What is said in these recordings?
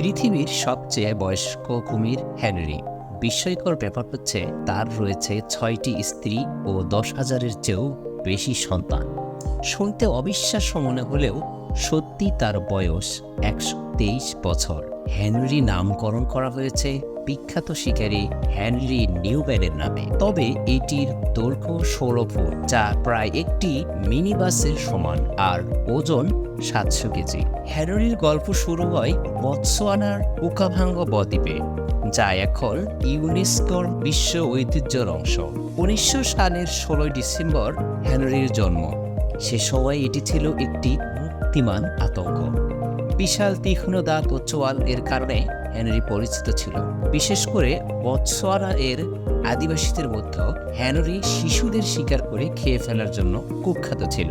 পৃথিবীর সবচেয়ে বয়স্ক কুমির হেনরি। বিস্ময়কর ব্যাপার হচ্ছে তার রয়েছে 6টি স্ত্রী ও 10,000-এর চেয়েও বেশি সন্তান। শুনতে অবিশ্বাস্য মনে হলেও সত্যি তার বয়স 123 বছর। হেনরি নামকরণ করা হয়েছে বিখ্যাত শিকারী হেনরি নিউম্যানের নামে। তবে এটির দৈর্ঘ্য 16 ফুট, যা প্রায় একটি মিনি বাসের সমান, আর ওজন 700 কেজি। হেনরির গল্প শুরু হয় বতসোয়ানার ওকাভাঙ্গ বদ্বীপে, যা এখন ইউনেস্কোর বিশ্ব ঐতিহ্যের অংশ। 1900 সালের 16 ডিসেম্বর হেনরির জন্ম। সে সময় এটি ছিল একটি মুক্তিমান আতঙ্ক। বিশাল তীক্ষ্ণ দাঁত ও চোয়াল এর কারণে হেনরি পরিচিত ছিল। বিশেষ করে বতসোয়ানা এর আদিবাসীদের মধ্যে হেনরি শিশুদের শিকার করে খেয়ে ফেলার জন্য কুখ্যাত ছিল।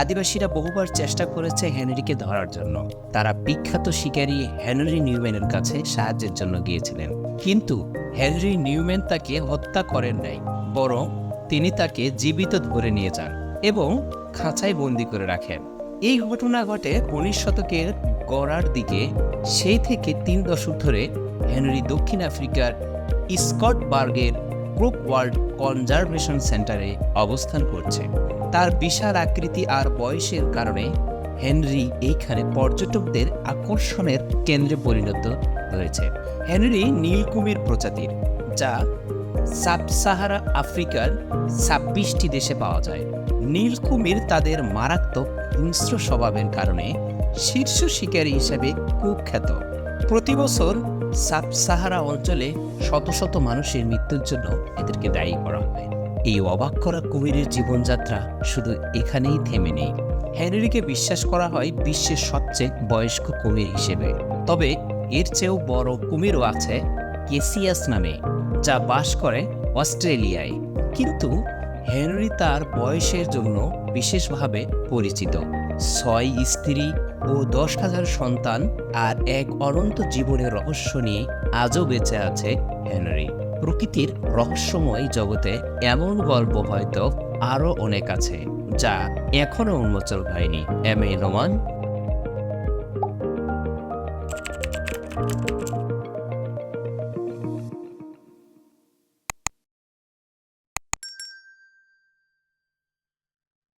আদিবাসীরা বহুবার চেষ্টা করেছে হেনরিকে ধরার জন্য। তারা বিখ্যাত শিকারী হেনরি নিউম্যানের কাছে সাহায্যের জন্য গিয়েছিলেন, কিন্তু হেনরি নিউম্যান তাকে হত্যা করেন নাই, বরং তিনি তাকে জীবিত ধরে নিয়ে যান এবং খাঁচায় বন্দি করে রাখেন। এই ঘটনা ঘটে 19 শতকের গোড়ার দিকে। সেই থেকে 3 দশক ধরে হেনরি দক্ষিণ আফ্রিকার স্কটবার্গের ক্রুক ওয়ার্ল্ড কনজারভেশন সেন্টারে অবস্থান করছে। তার বিশাল আকৃতি আর বয়সের কারণে হেনরি এইখানে পর্যটকদের আকর্ষণের কেন্দ্রে পরিণত হয়েছে। হেনরি নীল কুমির প্রজাতির, যা সাব সাহারা আফ্রিকার 26টি দেশে পাওয়া যায়। নীল কুমির তাদের মারাত্মক হিংস্র স্বভাবের কারণে শীর্ষ শিকারী হিসেবে কুখ্যাত। প্রতি বছর সাব সাহারা অঞ্চলে শত শত মানুষের মৃত্যুর জন্য এদেরকে দায়ী করা হয়। এই অবাক করা কুমিরের জীবনযাত্রা শুধু এখানেই থেমে নেই। হেনরিকে বিশ্বাস করা হয় বিশ্বের সবচেয়ে বয়স্ক কুমির হিসেবে। তবে এর চেয়েও বড় কুমিরও আছে কেসিয়াস নামে, যা বাস করে অস্ট্রেলিয়ায়। কিন্তু হেনরি তার বয়সের জন্য বিশেষভাবে পরিচিত। 6 স্ত্রী ও 10,000 সন্তান আর এক অনন্ত জীবনের রহস্য নিয়ে আজও বেঁচে আছে হেনরি। প্রকৃতির রহস্যময় জগতে এমন গল্প হয়তো আরও অনেক আছে, যা এখনও উন্মোচন হয়নি। M A Noman.